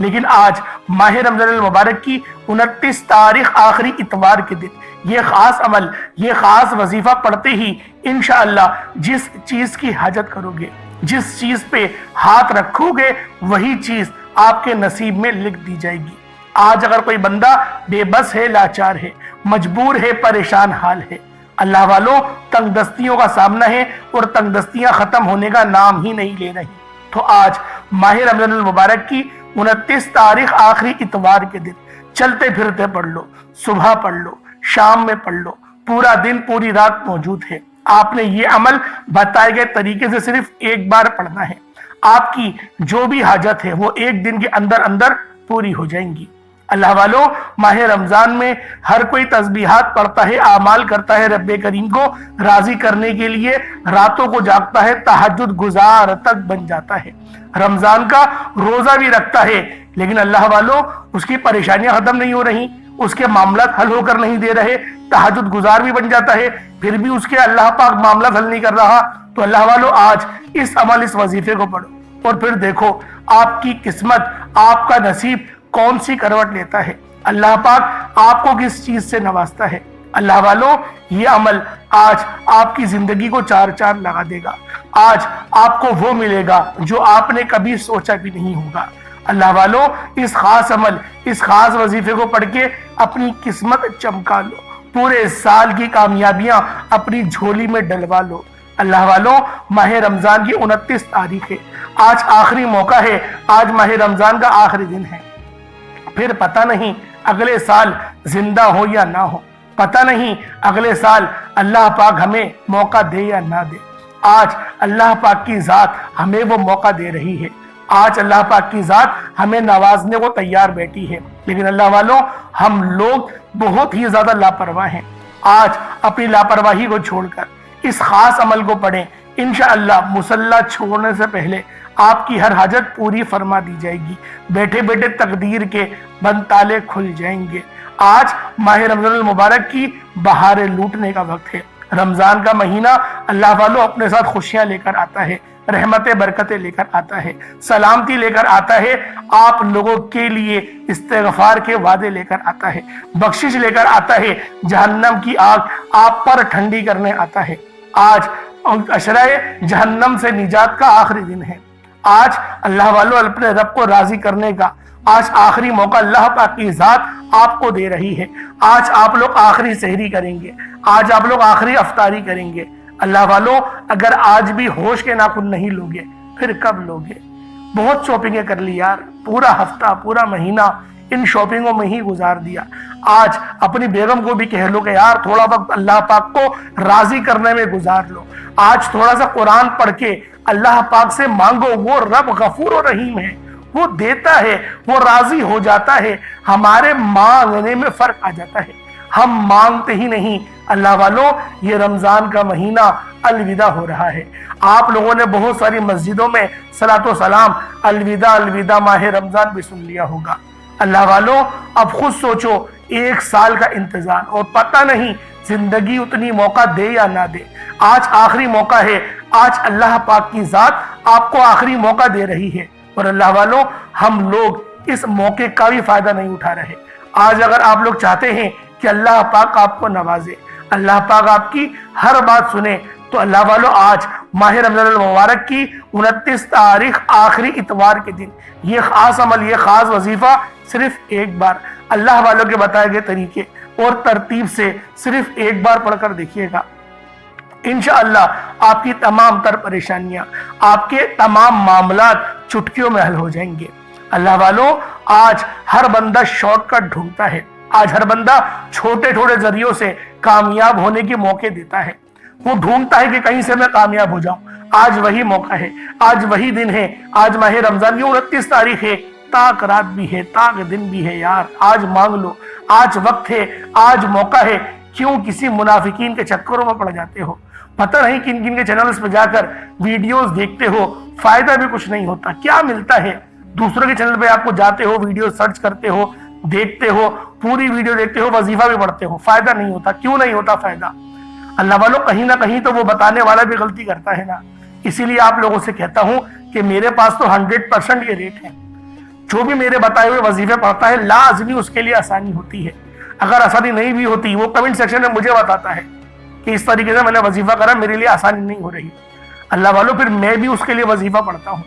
لیکن آج ماہ رمضان المبارک کی 29 تاریخ آخری اتوار کے دن یہ خاص عمل، یہ خاص وظیفہ پڑھتے ہی انشاءاللہ جس چیز کی حاجت کرو گے، جس چیز پہ ہاتھ رکھو گے، وہی چیز آپ کے نصیب میں لکھ دی جائے گی۔ آج اگر کوئی بندہ بے بس ہے، لاچار ہے، مجبور ہے، پریشان حال ہے، اللہ والوں تنگ دستیوں کا سامنا ہے اور تنگ دستیاں ختم ہونے کا نام ہی نہیں لے رہی، تو آج ماہ رمضان المبارک کی 29 تاریخ آخری اتوار کے دن چلتے پھرتے پڑھ لو، صبح پڑھ لو، شام میں پڑھ لو، پورا دن پوری رات موجود ہے۔ آپ نے یہ عمل بتائے گئے طریقے سے صرف ایک بار پڑھنا ہے، آپ کی جو بھی حاجت ہے وہ ایک دن کے اندر اندر پوری ہو جائیں گی۔ اللہ والوں ماہ رمضان میں ہر کوئی تسبیحات پڑھتا ہے، اعمال کرتا ہے، رب کریم کو راضی کرنے کے لیے راتوں کو جاگتا ہے، تہجد گزار تک بن جاتا ہے، رمضان کا روزہ بھی رکھتا ہے، لیکن اللہ والوں اس کی پریشانیاں ختم نہیں ہو رہی، اس کے معاملات حل ہو کر نہیں دے رہے، تہجد گزار بھی بن جاتا ہے، پھر بھی اس کے اللہ پاک معاملات حل نہیں کر رہا۔ تو اللہ والوں آج اس عمل، اس وظیفے کو پڑھو اور پھر دیکھو آپ کی قسمت، آپ کا نصیب کون سی کروٹ لیتا ہے، اللہ پاک آپ کو کس چیز سے نوازتا ہے۔ اللہ والوں یہ عمل آج آپ کی زندگی کو چار چاند لگا دے گا، آج آپ کو وہ ملے گا جو آپ نے کبھی سوچا بھی نہیں ہوگا۔ اللہ والوں اس خاص عمل، اس خاص وظیفے کو پڑھ کے اپنی قسمت چمکا لو، پورے سال کی کامیابیاں اپنی جھولی میں ڈلوا لو۔ اللہ والوں ماہ رمضان کی 29 تاریخ ہے، آج آخری موقع ہے، آج ماہ رمضان کا آخری دن ہے، پھر پتہ نہیں اگلے سال زندہ ہو یا نہ ہو، پتہ نہیں اگلے سال اللہ پاک ہمیں موقع دے یا نہ دے۔ آج اللہ پاک کی ذات ہمیں وہ موقع دے رہی ہے، آج اللہ پاک کی ذات ہمیں نوازنے کو تیار بیٹھی ہے، لیکن اللہ والوں ہم لوگ بہت ہی زیادہ لاپرواہ ہیں۔ آج اپنی لاپرواہی کو چھوڑ کر اس خاص عمل کو پڑھیں، انشاءاللہ مصلی چھوڑنے سے پہلے آپ کی ہر حاجت پوری فرما دی جائے گی، بیٹھے بیٹھے تقدیر کے بند تالے کھل جائیں گے۔ آج ماہ رمضان المبارک کی بہاریں لوٹنے کا وقت ہے۔ رمضان کا مہینہ اللہ والوں اپنے ساتھ خوشیاں لے کر آتا ہے، رحمتیں برکتیں لے کر آتا ہے، سلامتی لے کر آتا ہے، آپ لوگوں کے لیے استغفار کے وعدے لے کر آتا ہے، بخشش لے کر آتا ہے، جہنم کی آگ آپ پر ٹھنڈی کرنے آتا ہے۔ آج عشرۂ جہنم سے نجات کا آخری دن ہے، آج اللہ والوں اپنے رب کو راضی کرنے کا آج آخری موقع اللہ پاک کی ذات آپ کو دے رہی ہے۔ آج آپ لوگ آخری سحری کریں گے، آج آپ لوگ آخری افطاری کریں گے۔ اللہ والوں اگر آج بھی ہوش کے ناخن نہیں لوگے پھر کب لوگے؟ بہت شاپنگیں کر لی یار، پورا ہفتہ پورا مہینہ ان شاپنگوں میں ہی گزار دیا۔ آج اپنی بیگم کو بھی کہہ لو کہ یار تھوڑا وقت اللہ پاک کو راضی کرنے میں گزار لو، آج تھوڑا سا قرآن پڑھ کے اللہ پاک سے مانگو، وہ رب غفور و رحیم ہے، وہ دیتا ہے، وہ راضی ہو جاتا ہے۔ ہمارے مانگنے میں فرق آ جاتا ہے، ہم مانگتے ہی نہیں۔ اللہ والوں یہ رمضان کا مہینہ الوداع ہو رہا ہے، آپ لوگوں نے بہت ساری مسجدوں میں صلاۃ و سلام الوداع الوداع ماہ رمضان بھی سن لیا ہوگا۔ اللہ والوں اب خود سوچو، ایک سال کا انتظار اور پتہ نہیں زندگی اتنی موقع دے یا نہ دے۔ آج آخری موقع ہے، آج اللہ پاک کی ذات آپ کو آخری موقع دے رہی ہے، اور اللہ والوں ہم لوگ اس موقع کا بھی فائدہ نہیں اٹھا رہے۔ آج اگر آپ لوگ چاہتے ہیں کہ اللہ پاک آپ کو نوازے، اللہ پاک آپ کی ہر بات سنے، تو اللہ والوں آج ماہ رمضان المبارک کی 29 تاریخ آخری اتوار کے دن یہ خاص عمل، یہ خاص وظیفہ صرف ایک بار اللہ والوں کے بتائے گئے طریقے اور ترتیب سے صرف ایک بار پڑھ کر دیکھیے گا، انشاءاللہ آپ کی تمام تر پریشانیاں، آپ کے تمام معاملات چٹکیوں میں حل ہو جائیں گے۔ اللہ والوں آج ہر بندہ شارٹ کٹ ڈھونڈتا ہے، آج ہر بندہ چھوٹے چھوٹے ذریعوں سے کامیاب ہونے کے موقع دیتا ہے، وہ ڈھونڈتا ہے کہ کہیں سے میں کامیاب ہو جاؤں۔ آج وہی موقع ہے، آج وہی دن ہے، آج ماہ رمضان کی 29 تاریخ ہے، تاک رات بھی ہے، تاک دن بھی ہے یار، آج مانگ لو، آج وقت ہے، آج موقع ہے۔ کیوں کسی منافقین کے چکروں میں پڑ جاتے ہو؟ پتہ نہیں کن کن کے چینلز پہ جا کر ویڈیوز دیکھتے ہو، فائدہ بھی کچھ نہیں ہوتا، کیا ملتا ہے؟ دوسروں کے چینل پہ آپ کو جاتے ہو، ویڈیو سرچ کرتے ہو، دیکھتے ہو، پوری ویڈیو دیکھتے ہو، وظیفہ بھی پڑھتے ہو، فائدہ نہیں ہوتا۔ کیوں نہیں ہوتا فائدہ؟ اللہ والوں کہیں نہ کہیں تو وہ بتانے والا بھی غلطی کرتا ہے نا۔ اسی لیے آپ لوگوں سے کہتا ہوں کہ میرے پاس تو 100% یہ ریٹ ہے، جو بھی میرے بتائے ہوئے وظیفے پڑھتا ہے لازمی اس کے لیے آسانی ہوتی ہے. اگر آسانی نہیں بھی ہوتی وہ کمنٹ سیکشن میں مجھے بتاتا ہے کہ اس طریقے سے میں نے وظیفہ کرا, میرے لیے آسانی نہیں ہو رہی. اللہ والوں پھر میں بھی اس کے لیے وظیفہ پڑھتا ہوں,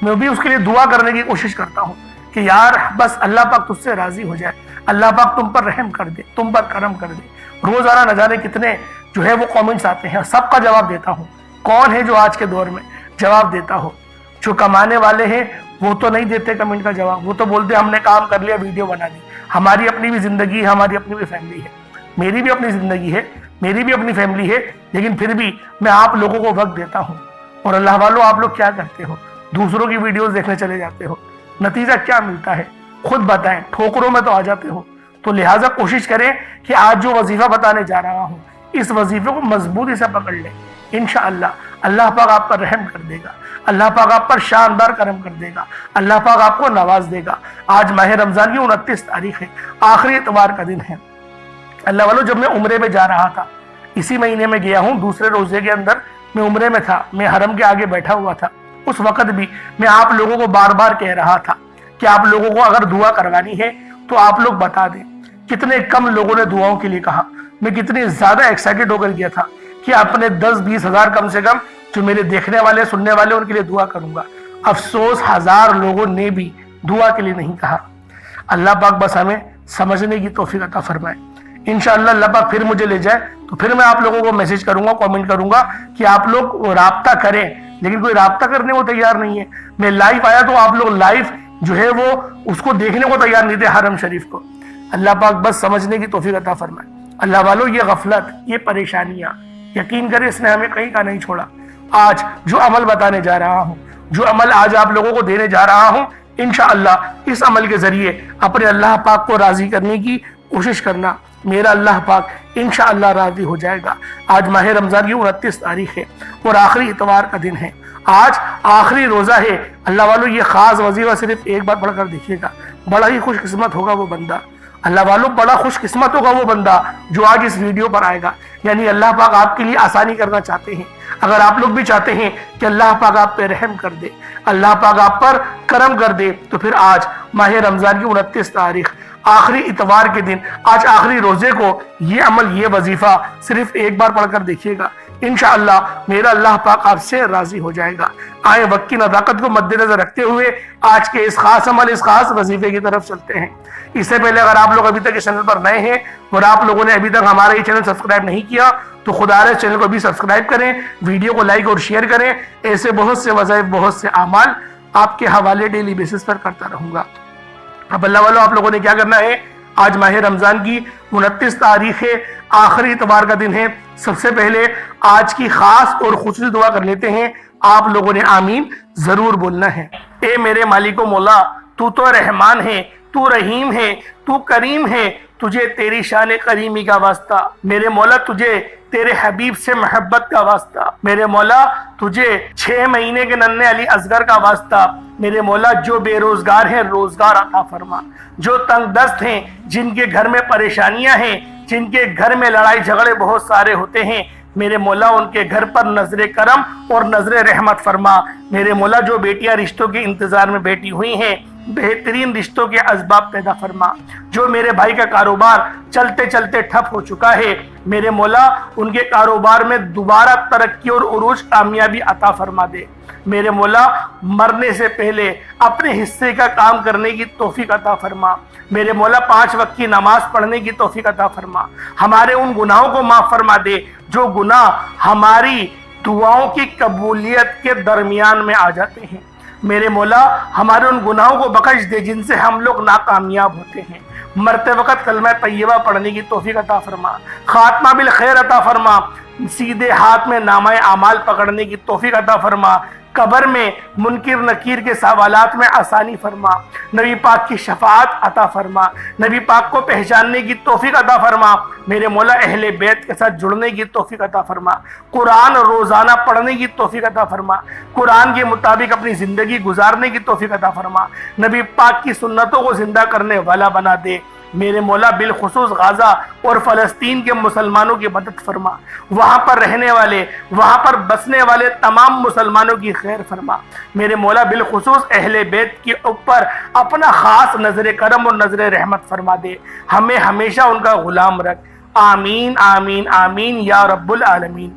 میں بھی اس کے لیے دعا کرنے کی کوشش کرتا ہوں کہ یار بس اللہ پاک تجھ سے راضی ہو جائے, اللہ پاک تم پر رحم کر دے, تم پر کرم کر دے. روزانہ نہ جانے کتنے جو ہے وہ کامنٹس آتے ہیں, سب کا جواب دیتا ہوں. کون ہے جو آج کے دور میں جواب دیتا ہو؟ جو کمانے والے ہیں وہ تو نہیں دیتے کمنٹ کا جواب, وہ تو بولتے ہم نے کام کر لیا, ویڈیو بنا دی. ہماری اپنی بھی زندگی ہے, ہماری اپنی بھی فیملی ہے, میری بھی اپنی زندگی ہے, میری بھی اپنی فیملی ہے, لیکن پھر بھی میں آپ لوگوں کو وقت دیتا ہوں. اور اللہ والوں آپ لوگ کیا کرتے ہو؟ دوسروں کی ویڈیوز دیکھنے چلے جاتے ہو, نتیجہ کیا ملتا ہے خود بتائیں. ٹھوکروں میں تو آ جاتے ہو. تو لہٰذا کوشش کریں کہ آج جو وظیفہ بتانے جا رہا ہوں اس وظیفے کو مضبوطی سے پکڑ لیں. انشاءاللہ اللہ پاک آپ پر رحم کر دے گا, اللہ پاک آپ پر شاندار کرم کر دے گا, اللہ پاک آپ کو نواز دے گا. آج ماہ رمضان کی 29 تاریخ ہے, آخری اتوار کا دن ہے. اللہ والوں جب میں عمرے میں جا رہا تھا, اسی مہینے میں گیا ہوں, دوسرے روزے کے اندر میں عمرے میں تھا, میں حرم کے آگے بیٹھا ہوا تھا. اس وقت بھی میں آپ لوگوں کو بار بار کہہ رہا تھا کہ آپ لوگوں کو اگر دعا کروانی ہے تو آپ لوگ بتا دیں. کتنے کم لوگوں نے دعاؤں کے لیے کہا. میں کتنی زیادہ ایکسائٹڈ ہو کر گیا تھا کہ اپنے 10-20 ہزار کم سے کم جو میرے دیکھنے والے سننے والے ان کے لیے دعا کروں گا. افسوس 1000 لوگوں نے بھی دعا کے لیے نہیں کہا. اللہ پاک بس ہمیں سمجھنے کی توفیق عطا فرمائے. انشاءاللہ اللہ پاک پھر مجھے لے جائے تو پھر میں آپ لوگوں کو میسج کروں گا, کامنٹ کروں گا کہ آپ لوگ رابطہ کریں, لیکن کوئی رابطہ کرنے کو تیار نہیں ہے. میں لائیو آیا تو آپ لوگ لائیو جو ہے وہ اس کو دیکھنے کو تیار نہیں تھے, حرم شریف کو. اللہ پاک بس سمجھنے کی توفیق عطا فرمائے. اللہ والوں یہ غفلت, یہ پریشانیاں, یقین کریں اس نے ہمیں کہیں کا نہیں چھوڑا. آج جو عمل بتانے جا رہا ہوں, جو عمل آج آپ لوگوں کو دینے جا رہا ہوں, انشاءاللہ اس عمل کے ذریعے اپنے اللہ پاک کو راضی کرنے کی کوشش کرنا. میرا اللہ پاک انشاءاللہ راضی ہو جائے گا. آج ماہ رمضان کی 29 تاریخ ہے اور آخری اتوار کا دن ہے. آج آخری روزہ ہے. اللہ والوں یہ خاص وظیفہ صرف ایک بار پڑھ کر دیکھیے گا, بڑا ہی خوش قسمت ہوگا وہ بندہ. اللہ والوں بڑا خوش قسمت ہوگا وہ بندہ جو آج اس ویڈیو پر آئے گا. یعنی اللہ پاک آپ کے لیے آسانی کرنا چاہتے ہیں. اگر آپ لوگ بھی چاہتے ہیں کہ اللہ پاک آپ پہ رحم کر دے, اللہ پاک آپ پر کرم کر دے, تو پھر آج ماہ رمضان کی 29 تاریخ آخری اتوار کے دن, آج آخری روزے کو یہ عمل, یہ وظیفہ صرف ایک بار پڑھ کر دیکھیے گا. انشاءاللہ میرا اللہ پاک آپ سے راضی ہو جائے گا. آئے وقت کی نزاکت کو مد نظر رکھتے ہوئے آج کے اس خاص عمل, اس خاص وظیفے کی طرف چلتے ہیں. اس سے پہلے اگر آپ لوگ ابھی تک اس چینل پر نئے ہیں اور آپ لوگوں نے ابھی تک ہمارا یہ چینل سبسکرائب نہیں کیا تو خدا رے چینل کو بھی سبسکرائب کریں, ویڈیو کو لائک اور شیئر کریں. ایسے بہت سے وظائف, بہت سے اعمال آپ کے حوالے ڈیلی بیسس پر کرتا رہوں گا. اب اللہ والوں آپ لوگوں نے کیا کرنا ہے, آج ماہ رمضان کی 29 تاریخ ہے, آخری اتوار کا دن ہے. سب سے پہلے آج کی خاص اور خصوصی دعا کر لیتے ہیں. آپ لوگوں نے آمین ضرور بولنا ہے. اے میرے مالک و مولا, تو تو رحمان ہے, تو رحیم ہے, تو کریم ہے, تجھے تیری شان کریمی کا واسطہ. میرے مولا تجھے تیرے حبیب سے محبت کا واسطہ. میرے مولا تجھے 6 مہینے کے ننھے علی اصغر کا واسطہ. میرے مولا جو بے روزگار ہیں روزگار عطا فرما, جو تنگ دست ہیں, جن کے گھر میں پریشانیاں ہیں, جن کے گھر میں لڑائی جھگڑے بہت سارے ہوتے ہیں, میرے مولا ان کے گھر پر نظر کرم اور نظر رحمت فرما. میرے مولا جو بیٹیاں رشتوں کے انتظار میں بیٹھی ہوئی ہیں, بہترین رشتوں کے اسباب پیدا فرما. جو میرے بھائی کا کاروبار چلتے چلتے ٹھپ ہو چکا ہے, میرے مولا ان کے کاروبار میں دوبارہ ترقی اور عروج کامیابی عطا فرما دے. میرے مولا مرنے سے پہلے اپنے حصے کا کام کرنے کی توفیق عطا فرما. میرے مولا 5 وقت کی نماز پڑھنے کی توفیق عطا فرما. ہمارے ان گناہوں کو معاف فرما دے جو گناہ ہماری دعاؤں کی قبولیت کے درمیان میں آ جاتے ہیں. میرے مولا ہمارے ان گناہوں کو بخش دے جن سے ہم لوگ ناکامیاب ہوتے ہیں. مرتے وقت کلمہ طیبہ پڑھنے کی توفیق عطا فرما. خاتمہ بالخیر عطا فرما. سیدھے ہاتھ میں نامہ اعمال پکڑنے کی توفیق عطا فرما. قبر میں منکر نکیر کے سوالات میں آسانی فرما. نبی پاک کی شفاعت عطا فرما. نبی پاک کو پہچاننے کی توفیق عطا فرما. میرے مولا اہل بیت کے ساتھ جڑنے کی توفیق عطا فرما. قرآن روزانہ پڑھنے کی توفیق عطا فرما. قرآن کے مطابق اپنی زندگی گزارنے کی توفیق عطا فرما. نبی پاک کی سنتوں کو زندہ کرنے والا بنا دے. میرے مولا بالخصوص غزہ اور فلسطین کے مسلمانوں کی مدد فرما، وہاں پر رہنے والے، وہاں پر بسنے والے تمام مسلمانوں کی خیر فرما۔ میرے مولا بالخصوص اہل بیت کے اوپر اپنا خاص نظر کرم اور نظر رحمت فرما دے، ہمیں ہمیشہ ان کا غلام رکھ۔ آمین آمین آمین یا رب العالمین۔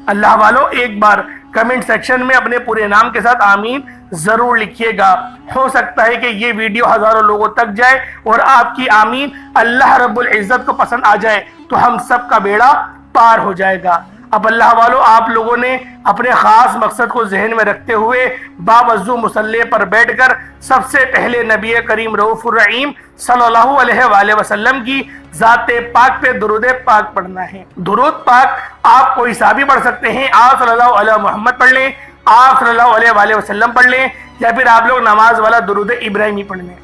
اللہ والوں ایک بار کمنٹ سیکشن میں اپنے پورے نام کے ساتھ آمین ضرور لکھیے گا، ہو سکتا ہے کہ یہ ویڈیو ہزاروں لوگوں تک جائے اور آپ کی آمین اللہ رب العزت کو پسند آ جائے تو ہم سب کا بیڑا پار ہو جائے گا۔ اب اللہ والوں آپ لوگوں نے اپنے خاص مقصد کو ذہن میں رکھتے ہوئے باوضو مصلی پر بیٹھ کر سب سے پہلے نبی کریم رؤوف الرحیم صلی اللہ علیہ وآلہ وسلم کی ذات پاک پہ درود پاک پڑھنا ہے۔ درود پاک آپ کوئی سا بھی پڑھ سکتے ہیں، آپ صلی اللہ علیہ محمد پڑھ لیں، آپ صلی اللہ علیہ وآلہ وسلم پڑھ لیں، یا پھر آپ لوگ نماز والا درود ابراہیمی پڑھ لیں۔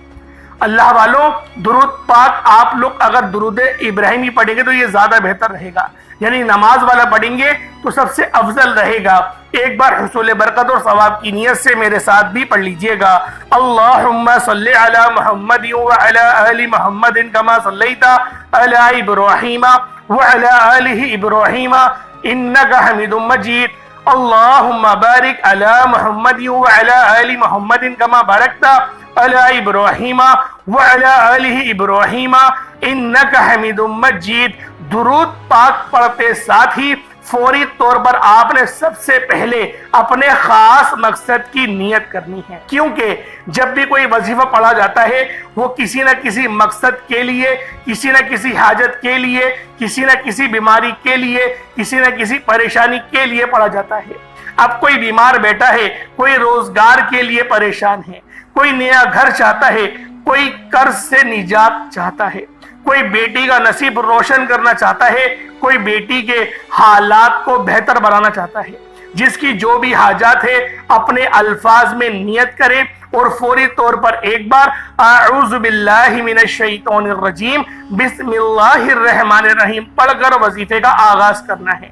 اللہ والوں درود پاک آپ لوگ اگر درود ابراہیمی پڑھیں گے تو یہ زیادہ بہتر رہے گا، یعنی نماز والا پڑھیں گے تو سب سے افضل رہے گا۔ ایک بار حصول برکت اور ثواب کی نیت سے میرے ساتھ بھی پڑھ لیجئے گا۔ اللہم صلی علی محمد وعلی آل محمد کما صلیت علی ابراہیم وعلی آل ابراہیم انکا حمید مجید۔ اللہم بارک علی محمد وعلی آل محمد کما بارکت علی ابراہیم وعلی آل ابراہیم انکا حمید مجید۔ درود پاک پڑھتے ساتھ ہی فوری طور پر آپ نے سب سے پہلے اپنے خاص مقصد کی نیت کرنی ہے، کیونکہ جب بھی کوئی وظیفہ پڑھا جاتا ہے وہ کسی نہ کسی مقصد کے لیے، کسی نہ کسی حاجت کے لیے، کسی نہ کسی بیماری کے لیے، کسی نہ کسی پریشانی کے لیے پڑھا جاتا ہے۔ اب کوئی بیمار بیٹا ہے، کوئی روزگار کے لیے پریشان ہے، کوئی نیا گھر چاہتا ہے، کوئی قرض سے نجات چاہتا ہے، کوئی بیٹی کا نصیب روشن کرنا چاہتا ہے، کوئی بیٹی کے حالات کو بہتر بنانا چاہتا ہے۔ جس کی جو بھی حاجات ہے اپنے الفاظ میں نیت کریں اور فوری طور پر ایک بار اعوذ باللہ من الشیطان الرجیم بسم اللہ الرحمن الرحیم پڑھ کر وظیفے کا آغاز کرنا ہے۔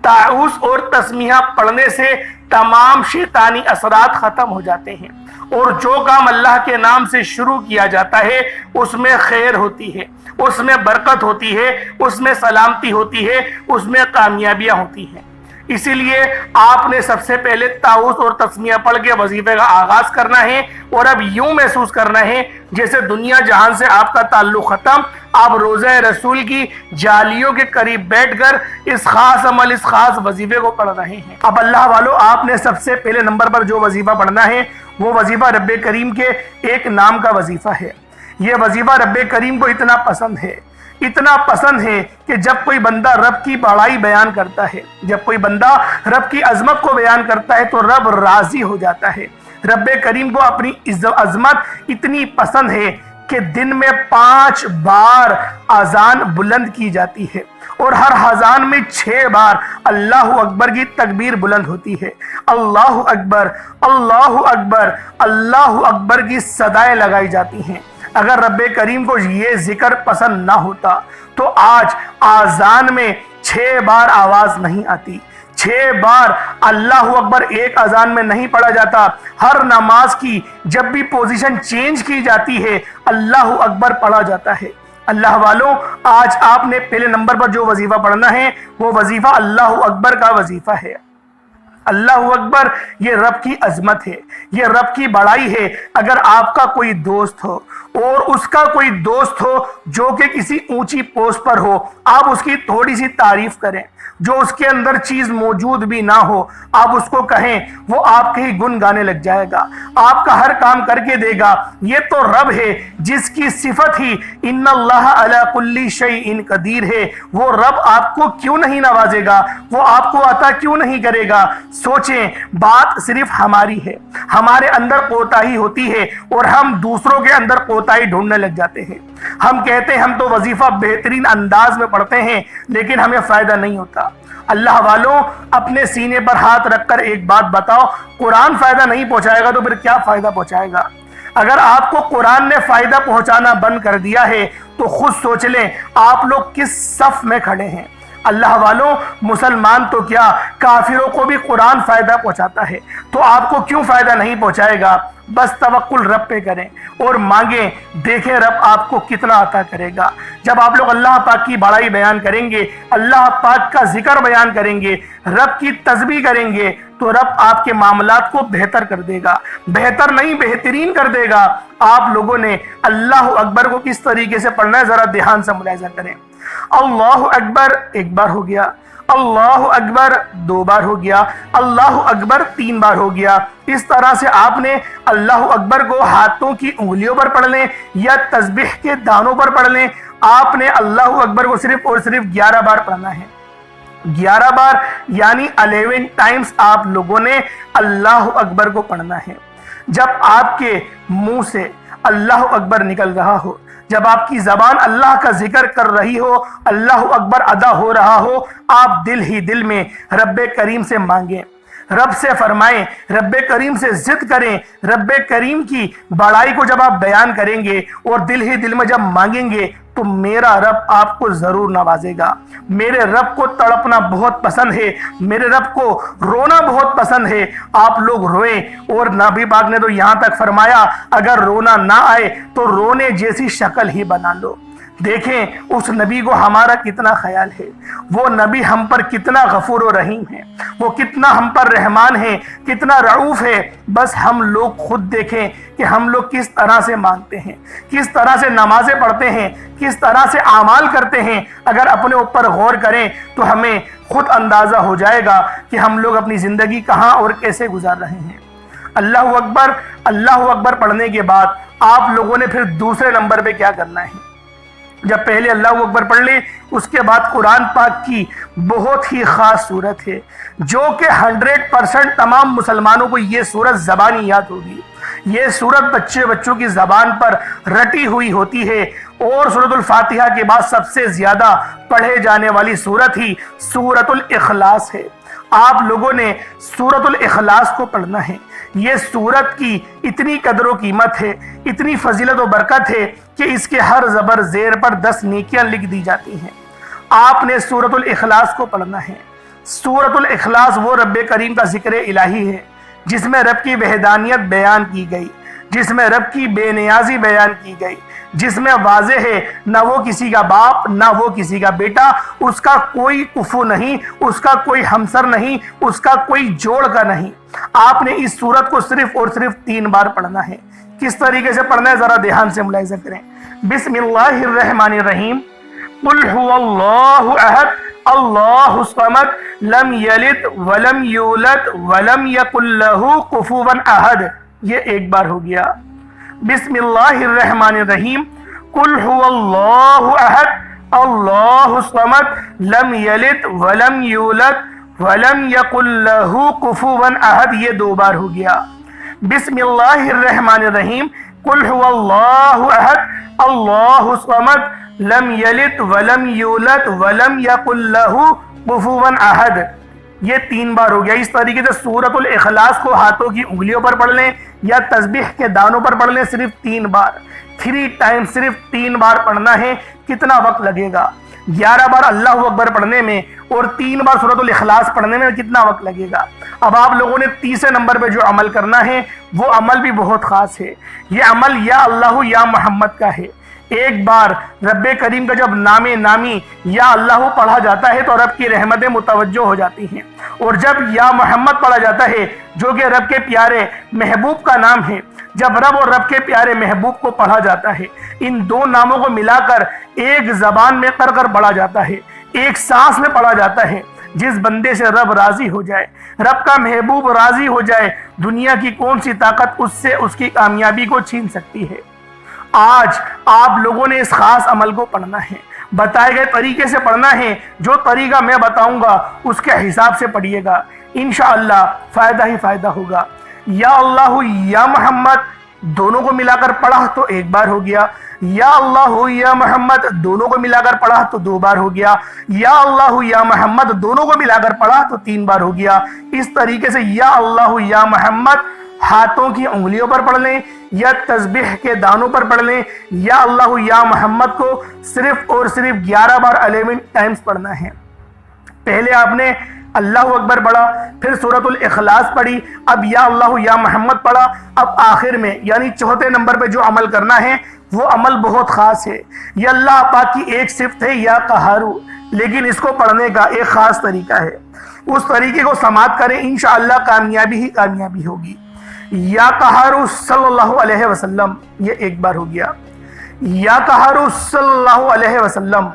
تعوذ اور تسمیہ پڑھنے سے تمام شیطانی اثرات ختم ہو جاتے ہیں، اور جو کام اللہ کے نام سے شروع کیا جاتا ہے اس میں خیر ہوتی ہے، اس میں برکت ہوتی ہے، اس میں سلامتی ہوتی ہے، اس میں کامیابیاں ہوتی ہیں۔ اسی لیے آپ نے سب سے پہلے تعوذ اور تسمیہ پڑھ کے وظیفے کا آغاز کرنا ہے، اور اب یوں محسوس کرنا ہے جیسے دنیا جہان سے آپ کا تعلق ختم، آپ روضہ رسول کی جالیوں کے قریب بیٹھ کر اس خاص عمل، اس خاص وظیفے کو پڑھ رہے ہیں۔ اب اللہ والوں آپ نے سب سے پہلے نمبر پر جو وظیفہ پڑھنا ہے وہ وظیفہ رب کریم کے ایک نام کا وظیفہ ہے۔ یہ وظیفہ رب کریم کو اتنا پسند ہے، اتنا پسند ہے کہ جب کوئی بندہ رب کی بڑائی بیان کرتا ہے، جب کوئی بندہ رب کی عظمت کو بیان کرتا ہے تو رب راضی ہو جاتا ہے۔ رب کریم کو اپنی عظمت اتنی پسند ہے کہ دن میں 5 بار اذان بلند کی جاتی ہے، اور ہر اذان میں 6 بار اللہ اکبر کی تکبیر بلند ہوتی ہے۔ اللہ اکبر اللہ اکبر اللہ اکبر کی صدائیں لگائی جاتی ہیں۔ اگر رب کریم کو یہ ذکر پسند نہ ہوتا تو آج اذان میں 6 بار آواز نہیں آتی، 6 بار اللہ اکبر ایک اذان میں نہیں پڑھا جاتا۔ ہر نماز کی جب بھی پوزیشن چینج کی جاتی ہے اللہ اکبر پڑھا جاتا ہے۔ اللہ والوں آج آپ نے پہلے نمبر پر جو وظیفہ پڑھنا ہے وہ وظیفہ اللہ اکبر کا وظیفہ ہے۔ اللہ اکبر یہ رب کی عظمت ہے، یہ رب کی بڑائی ہے۔ اگر آپ کا کوئی دوست ہو اور اس کا کوئی دوست ہو جو کہ کسی اونچی پوسٹ پر ہو، آپ اس کی تھوڑی سی تعریف کریں، جو اس کے اندر چیز موجود بھی نہ ہو آپ اس کو کہیں، وہ آپ کے ہی گن گانے لگ جائے گا، آپ کا ہر کام کر کے دے گا۔ یہ تو رب ہے جس کی صفت ہی ان اللہ علی کل شیء قدیر ہے۔ وہ رب آپ کو کیوں نہیں نوازے گا، وہ آپ کو عطا کیوں نہیں کرے گا؟ سوچیں، بات صرف ہماری ہے، ہمارے اندر کوتاہی ہوتی ہے اور ہم دوسروں کے اندر کوتاہی ڈھونڈنے لگ جاتے ہیں۔ ہم کہتے ہیں ہم تو وظیفہ بہترین انداز میں پڑھتے ہیں لیکن ہمیں فائدہ نہیں ہوتا۔ اللہ والوں اپنے سینے پر ہاتھ رکھ کر ایک بات بتاؤ، قرآن فائدہ نہیں پہنچائے گا تو پھر کیا فائدہ پہنچائے گا؟ اگر آپ کو قرآن نے فائدہ پہنچانا بند کر دیا ہے تو خود سوچ لیں آپ لوگ کس صف میں کھڑے ہیں۔ اللہ والوں، مسلمان تو کیا کافروں کو بھی قرآن فائدہ پہنچاتا ہے، تو آپ کو کیوں فائدہ نہیں پہنچائے گا؟ بس توکل رب پہ کریں اور مانگیں، دیکھیں رب آپ کو کتنا عطا کرے گا۔ جب آپ لوگ اللہ پاک کی بڑائی بیان کریں گے، اللہ پاک کا ذکر بیان کریں گے، رب کی تسبیح کریں گے، تو رب آپ کے معاملات کو بہتر کر دے گا، بہتر نہیں بہترین کر دے گا۔ آپ لوگوں نے اللہ اکبر کو کس طریقے سے پڑھنا ہے ذرا دھیان سے ملاحظہ کریں۔ اللہ اکبر ایک بار ہو گیا، اللہ اکبر دو بار ہو گیا، اللہ اکبر تین بار ہو گیا۔ اس طرح سے آپ نے اللہ اکبر کو ہاتھوں کی انگلیوں پر پڑھ لیں یا تسبیح کے دانوں پر پڑھ لیں۔ آپ نے اللہ اکبر کو صرف اور صرف 11 بار پڑھنا ہے، 11 بار یعنی 11 ٹائمز آپ لوگوں نے اللہ اکبر کو پڑھنا ہے۔ جب آپ کے منہ سے اللہ اکبر نکل رہا ہو، جب آپ کی زبان اللہ کا ذکر کر رہی ہو، اللہ اکبر ادا ہو رہا ہو، آپ دل ہی دل میں رب کریم سے مانگیں، رب سے فرمائیں، رب کریم سے ضد کریں۔ رب کریم کی بڑائی کو جب آپ بیان کریں گے اور دل ہی دل میں جب مانگیں گے تو میرا رب آپ کو ضرور نوازے گا۔ میرے رب کو تڑپنا بہت پسند ہے، میرے رب کو رونا بہت پسند ہے۔ آپ لوگ روئیں، اور نبی پاک نے تو یہاں تک فرمایا اگر رونا نہ آئے تو رونے جیسی شکل ہی بنا لو۔ دیکھیں اس نبی کو ہمارا کتنا خیال ہے، وہ نبی ہم پر کتنا غفور و رحیم ہے، وہ کتنا ہم پر رحمان ہے، کتنا رعوف ہے۔ بس ہم لوگ خود دیکھیں کہ ہم لوگ کس طرح سے مانگتے ہیں، کس طرح سے نمازیں پڑھتے ہیں، کس طرح سے اعمال کرتے ہیں۔ اگر اپنے اوپر غور کریں تو ہمیں خود اندازہ ہو جائے گا کہ ہم لوگ اپنی زندگی کہاں اور کیسے گزار رہے ہیں۔ اللہ اکبر پڑھنے کے بعد آپ لوگوں نے پھر دوسرے نمبر پہ کیا کرنا ہے؟ جب پہلے اللہ اکبر پڑھ لیں، اس کے بعد قرآن پاک کی بہت ہی خاص صورت ہے جو کہ 100% تمام مسلمانوں کو یہ صورت زبانی یاد ہوگی۔ یہ صورت بچوں کی زبان پر رٹی ہوئی ہوتی ہے، اور سورۃ الفاتحہ کے بعد سب سے زیادہ پڑھے جانے والی صورت ہی سورۃ الاخلاص ہے۔ آپ لوگوں نے سورۃ الاخلاص کو پڑھنا ہے۔ یہ سورت کی اتنی قدر و قیمت ہے، اتنی فضیلت و برکت ہے کہ اس کے ہر زبر زیر پر 10 نیکیاں لکھ دی جاتی ہیں۔ آپ نے سورۃ الاخلاص کو پڑھنا ہے۔ سورۃ الاخلاص وہ رب کریم کا ذکر الہی ہے جس میں رب کی وحدانیت بیان کی گئی، جس میں رب کی بے نیازی بیان کی گئی، جس میں واضح ہے نہ وہ کسی کا باپ نہ وہ کسی کا بیٹا، اس کا کوئی کفو نہیں، اس کا کوئی ہمسر نہیں، اس کا کوئی جوڑ کا نہیں۔ آپ نے اس سورت کو صرف اور صرف 3 بار پڑھنا ہے۔ کس طریقے سے پڑھنا ہے ذرا دھیان سے ملاحظہ کریں۔ بسم اللہ الرحمن الرحیم، قل هو اللہ احد اللہ الصمد لم یلد ولم یولد ولم یکن لہ کفوا احد۔ یہ ایک بار ہو گیا۔ بسم اللہ الرحمن الرحیم، قل هو اللہ احد اللہ الصمد لم یلد ولم یولد ولم یکن لہ کفوا احد۔ یہ 2 بار ہو گیا۔ بسم اللہ الرحمن الرحیم، قل هو اللہ احد اللہ الصمد لم یلد ولم یولد ولم یکن لہ کفوا احد۔ یہ 3 بار ہو گیا۔ اس طریقے سے سورۃ الاخلاص کو ہاتھوں کی انگلیوں پر پڑھ لیں یا تسبیح کے دانوں پر پڑھ لیں، صرف 3 بار، 3 ٹائم صرف 3 بار پڑھنا ہے۔ کتنا وقت لگے گا؟ 11 بار اللہ اکبر پڑھنے میں اور 3 بار سورۃ الاخلاص پڑھنے میں کتنا وقت لگے گا؟ اب آپ لوگوں نے تیسرے نمبر پہ جو عمل کرنا ہے وہ عمل بھی بہت خاص ہے۔ یہ عمل یا اللہ یا محمد کا ہے۔ ایک بار رب کریم کا جب نامی یا اللہ پڑھا جاتا ہے تو رب کی رحمتیں متوجہ ہو جاتی ہیں، اور جب یا محمد پڑھا جاتا ہے جو کہ رب کے پیارے محبوب کا نام ہے، جب رب اور رب کے پیارے محبوب کو پڑھا جاتا ہے، ان 2 ناموں کو ملا کر ایک زبان میں کر پڑھا جاتا ہے، ایک سانس میں پڑھا جاتا ہے۔ جس بندے سے رب راضی ہو جائے، رب کا محبوب راضی ہو جائے، دنیا کی کون سی طاقت اس سے اس کی کامیابی کو چھین سکتی ہے؟ آج آپ لوگوں نے اس خاص عمل کو پڑھنا ہے، بتائے گئے طریقے سے پڑھنا ہے۔ جو طریقہ میں بتاؤں گا اس کے حساب سے پڑھیے گا، انشاءاللہ فائدہ ہی فائدہ ہوگا۔ یا اللہ یا محمد دونوں کو ملا کر پڑھا تو 1 بار ہو گیا، یا اللہ یا محمد دونوں کو ملا کر پڑھا تو 2 بار ہو گیا، یا اللہ یا محمد دونوں کو ملا کر پڑھا تو 3 بار ہو گیا۔ اس طریقے سے یا اللہ یا محمد ہاتھوں کی انگلیوں پر پڑھ لیں یا تسبیح کے دانوں پر پڑھ لیں، یا اللہ یا محمد کو صرف اور صرف 11 بار 11 ٹائمز پڑھنا ہے۔ پہلے آپ نے اللہ اکبر پڑھا، پھر سورۃ الاخلاص پڑھی، اب یا اللہ یا محمد پڑھا، اب آخر میں یعنی چوتھے نمبر پہ جو عمل کرنا ہے وہ عمل بہت خاص ہے۔ یہ اللہ پاک کی ایک صفت ہے یا قہارو، لیکن اس کو پڑھنے کا ایک خاص طریقہ ہے، اس طریقے کو سماعت کریں انشاءاللہ کامیابی ہی کامیابی ہوگی۔ یا قہارو صلی اللہ علیہ وسلم، یہ ایک بار ہو گیا۔ یا قہارو صلی اللہ علیہ وسلم،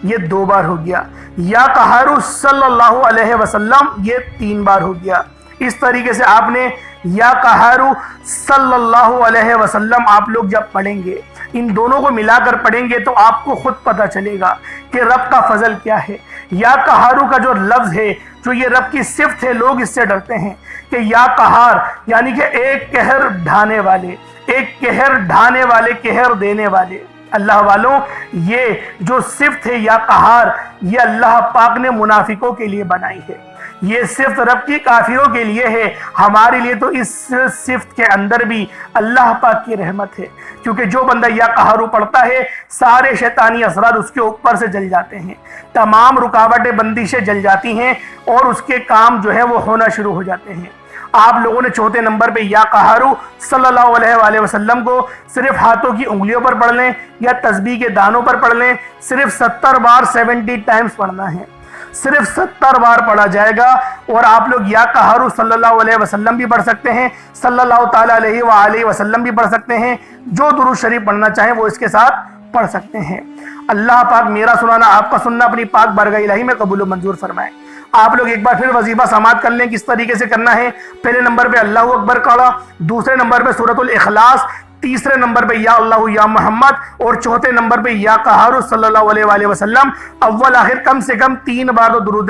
یہ 2 بار ہو گیا۔ یا قہارو صلی اللہ علیہ وسلم، یہ 3 بار ہو گیا۔ اس طریقے سے آپ نے یا قہارو صلی اللہ علیہ وسلم آپ لوگ جب پڑھیں گے، ان دونوں کو ملا کر پڑھیں گے تو آپ کو خود پتہ چلے گا کہ رب کا فضل کیا ہے۔ یا قہارو کا جو لفظ ہے، جو یہ رب کی صفت ہے، لوگ اس سے ڈرتے ہیں کہ یا قہار یعنی کہ ایک قہر ڈھانے والے، ایک قہر ڈھانے والے، قہر دینے والے۔ اللہ والوں، یہ جو صفت ہے یا قہار، یہ اللہ پاک نے منافقوں کے لیے بنائی ہے، یہ صفت رب کی کافروں کے لیے ہے۔ ہمارے لیے تو اس صفت کے اندر بھی اللہ پاک کی رحمت ہے، کیونکہ جو بندہ یا قہارو پڑھتا ہے سارے شیطانی اثرات اس کے اوپر سے جل جاتے ہیں، تمام رکاوٹیں بندشیں جل جاتی ہیں اور اس کے کام جو ہے وہ ہونا شروع ہو جاتے ہیں۔ آپ لوگوں نے چوتھے نمبر پہ یا قہارو صلی اللہ علیہ وآلہ وسلم کو صرف ہاتھوں کی انگلیوں پر پڑھ لیں یا تسبیح کے دانوں پر پڑھ لیں، صرف 70 بار 70 ٹائمز پڑھنا ہے، صرف 70 بار پڑھا جائے گا۔ اور آپ لوگ یا قہارو صلی اللہ علیہ وسلم بھی پڑھ سکتے ہیں، صلی اللہ تعالیٰ علیہ وآلہ وسلم بھی پڑھ سکتے ہیں، جو درود شریف پڑھنا چاہیں وہ اس کے ساتھ پڑھ سکتے ہیں۔ اللہ پاک میرا سنانا آپ کا سننا اپنی پاک بارگاہ الہی میں قبول و منظور فرمائے۔ آپ لوگ ایک بار پھر وظیفہ سماعت کر لیں کس طریقے سے کرنا ہے۔ پہلے نمبر پہ اللہ اکبر پڑھا، دوسرے نمبر پہ سورۃ الاخلاص، تیسرے نمبر پہ یا اللہ یا محمد، اور چوتھے نمبر پہ یا قہارو صلی اللہ علیہ وآلہ وسلم۔ اول آخر کم سے کم 3 بار تو درود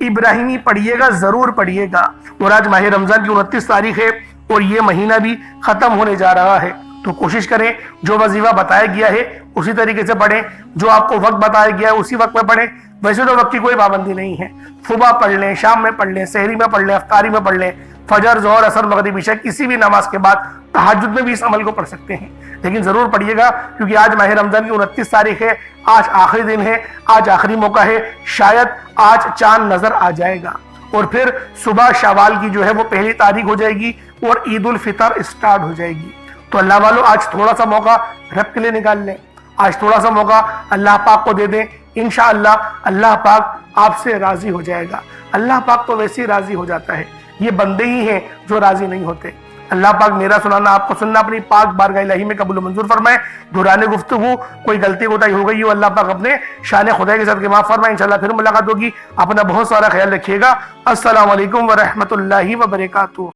ابراہیمی پڑھیے گا، ضرور پڑھیے گا۔ اور آج ماہ رمضان کی 29 تاریخ ہے اور یہ مہینہ بھی ختم ہونے جا رہا ہے، تو کوشش کریں جو وظیفہ بتایا گیا ہے اسی طریقے سے پڑھیں، جو آپ کو وقت بتایا گیا ہے اسی وقت میں پڑھیں۔ ویسے تو وقت کی کوئی پابندی نہیں ہے، صبح پڑھ لیں، شام میں پڑھ لیں، سحری میں پڑھ لیں، افطاری میں پڑھ لیں، فجر، ظہر، عصر، مغرب، عشاء کسی بھی نماز کے بعد، تہجد میں بھی اس عمل کو پڑھ سکتے ہیں، لیکن ضرور پڑھیے گا، کیونکہ آج ماہ رمضان کی 29 تاریخ ہے، آج آخری دن ہے، آج آخری موقع ہے، شاید آج چاند نظر آ جائے گا اور پھر صبح شوال کی جو ہے وہ پہلی تاریخ ہو جائے گی اور عید الفطر اسٹارٹ ہو جائے گی۔ تو اللہ والوں، آج تھوڑا سا موقع رب کے لیے نکال لیں، آج تھوڑا سا موقع اللہ پاک کو دے دیں، انشاءاللہ اللہ پاک آپ سے راضی ہو جائے گا۔ اللہ پاک تو ویسے ہی راضی ہو جاتا ہے، یہ بندے ہی ہیں جو راضی نہیں ہوتے۔ اللہ پاک میرا سنانا آپ کو سننا اپنی پاک بارگاہ الہی میں قبول و منظور فرمائے۔ دوران گفتگو کوئی غلطی کوتاہی ہو گئی ہو، اللہ پاک اپنے شان خدا کے ساتھ معاف فرمائے۔ انشاءاللہ پھر ملاقات ہوگی، اپنا بہت سارا خیال رکھیے گا۔ السلام علیکم ورحمۃ اللہ وبرکاتہ۔